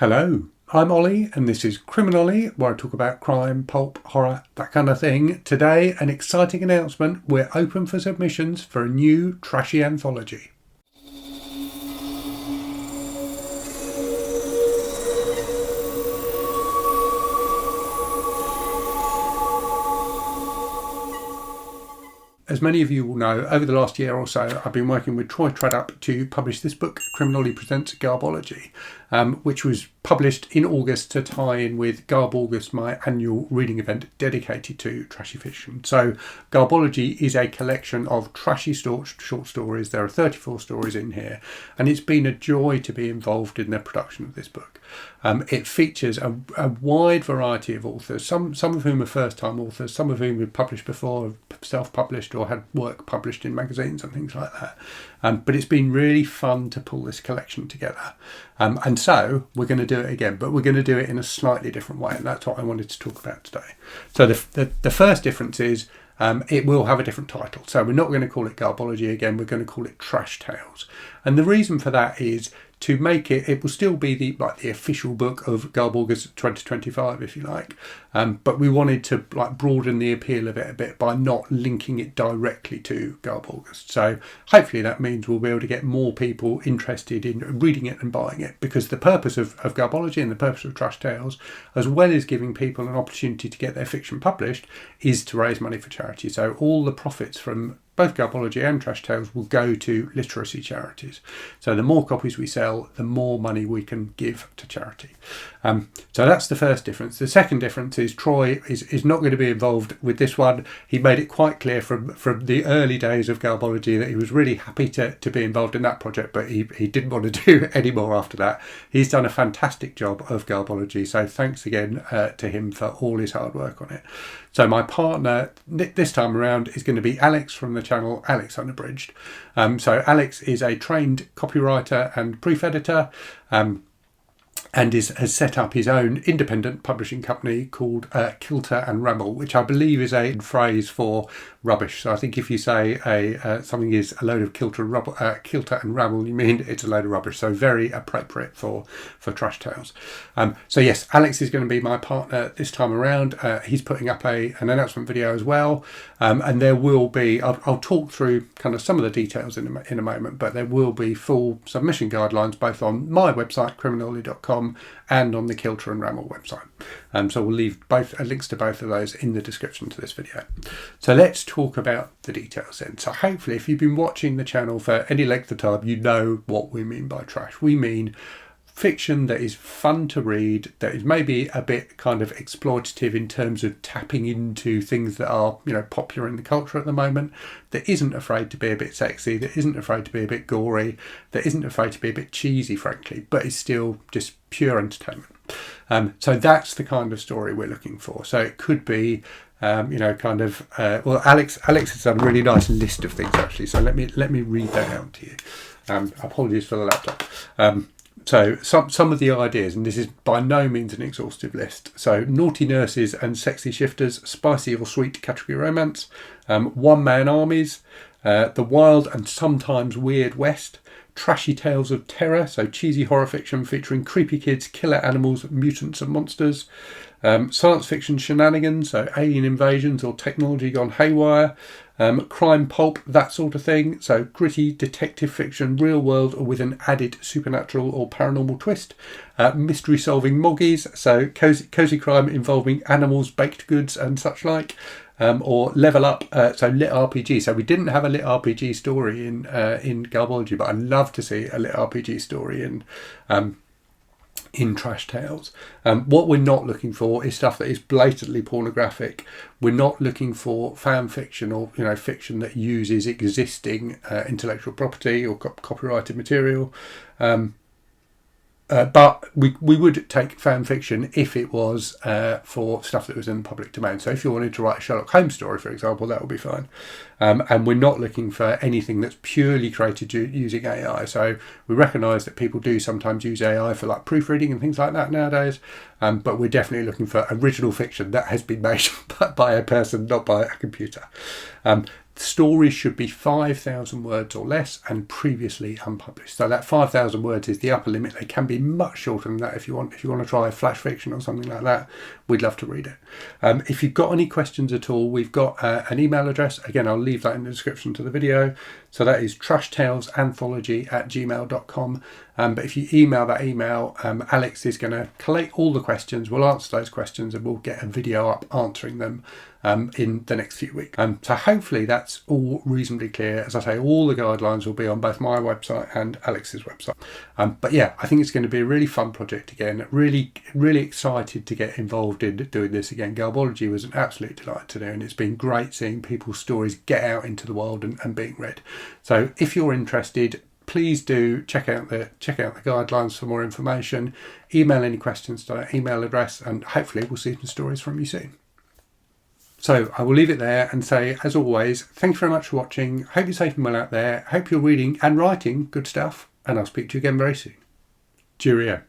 Hello, I'm Ollie and this is Criminally, where I talk about crime, pulp, horror, that kind of thing. Today, an exciting announcement. We're open for submissions for a new trashy anthology. As many of you will know, over the last year or so, I've been working with Troy Tradup to publish this book, Criminally Presents Garbology, which was published in August to tie in with Garbology, my annual reading event dedicated to trashy fiction. So Garbology is a collection of trashy short stories. There are 34 stories in here, and it's been a joy to be involved in the production of this book. It features a wide variety of authors, some of whom are first-time authors, some of whom have published before, self-published or had work published in magazines and things like that. But it's been really fun to pull this collection together. And so we're going to do it again, but we're going to do it in a slightly different way, and that's what I wanted to talk about today. So the first difference is it will have a different title. So we're not going to call it Garbology again, we're going to call it Trash Tales. And the reason for that is to make it will still be the official book of Garbology 2025, if you like. But we wanted to broaden the appeal of it a bit by not linking it directly to Garbology. So hopefully that means we'll be able to get more people interested in reading it and buying it, because the purpose of Garbology and the purpose of Trash Tales, as well as giving people an opportunity to get their fiction published, is to raise money for charity. So all the profits from both Garbology and Trash Tales will go to literacy charities. So the more copies we sell, the more money we can give to charity. So that's the first difference. The second difference is Troy is not going to be involved with this one. He made it quite clear from the early days of Garbology that he was really happy to be involved in that project, but he didn't want to do any more after that. He's done a fantastic job of Garbology, so thanks again to him for all his hard work on it. So my partner this time around is going to be Alex from the channel Alex Unabridged. So Alex is a trained copywriter and proof editor, and has set up his own independent publishing company called Kilter and Ramble, which I believe is a phrase for rubbish. So I think if you say something is a load of kilter and rabble, you mean it's a load of rubbish. So very appropriate for Trash Tales. So yes, Alex is going to be my partner this time around. He's putting up an announcement video as well, and there will be. I'll talk through kind of some of the details in a moment, but there will be full submission guidelines both on my website criminally.com and on the Kilter and Ramble website. So we'll leave both links to both of those in the description to this video. So let's talk about the details then. So hopefully if you've been watching the channel for any length of time, you know what we mean by trash. We mean fiction that is fun to read, that is maybe a bit kind of exploitative in terms of tapping into things that are, popular in the culture at the moment, that isn't afraid to be a bit sexy, that isn't afraid to be a bit gory, that isn't afraid to be a bit cheesy, frankly, but is still just pure entertainment. So that's the kind of story we're looking for. So it could be Alex has done a really nice list of things actually, so let me read that out to you. Apologies for the laptop. So some of the ideas, and this is by no means an exhaustive list. So naughty nurses and sexy shifters, spicy or sweet category romance, one-man armies, the wild and sometimes weird West, trashy tales of terror, so cheesy horror fiction featuring creepy kids, killer animals, mutants and monsters, science fiction shenanigans, so alien invasions or technology gone haywire, crime pulp, that sort of thing, so gritty detective fiction, real world or with an added supernatural or paranormal twist, mystery solving moggies, so cozy crime involving animals, baked goods and such like, or level up, so lit RPG. So we didn't have a lit RPG story in Garbology, but I'd love to see a lit RPG story in Trash Tales. What we're not looking for is stuff that is blatantly pornographic. We're not looking for fan fiction or fiction that uses existing intellectual property or copyrighted material. But we would take fan fiction if it was for stuff that was in the public domain. So if you wanted to write a Sherlock Holmes story, for example, that would be fine. And we're not looking for anything that's purely created using AI. So we recognise that people do sometimes use AI for proofreading and things like that nowadays. But we're definitely looking for original fiction that has been made by a person, not by a computer. stories should be 5,000 words or less and previously unpublished. So that 5,000 words is the upper limit. They can be much shorter than that if you want. If you want to try flash fiction or something like that, we'd love to read it. If you've got any questions at all, we've got an email address. Again, I'll leave that in the description to the video. So that is trashtalesanthology@gmail.com. But if you email that email, Alex is going to collate all the questions. We'll answer those questions and we'll get a video up answering them in the next few weeks. So hopefully that's all reasonably clear. As I say, all the guidelines will be on both my website and Alex's website. But yeah, I think it's going to be a really fun project again. Really, really excited to get involved in doing this again. Garbology was an absolute delight to do, and it's been great seeing people's stories get out into the world and being read. So if you're interested, please do check out the guidelines for more information. Email any questions to that email address, and hopefully we'll see some stories from you soon. So I will leave it there and say, as always, thank you very much for watching. Hope you're safe and well out there. Hope you're reading and writing good stuff, and I'll speak to you again very soon. Cheerio.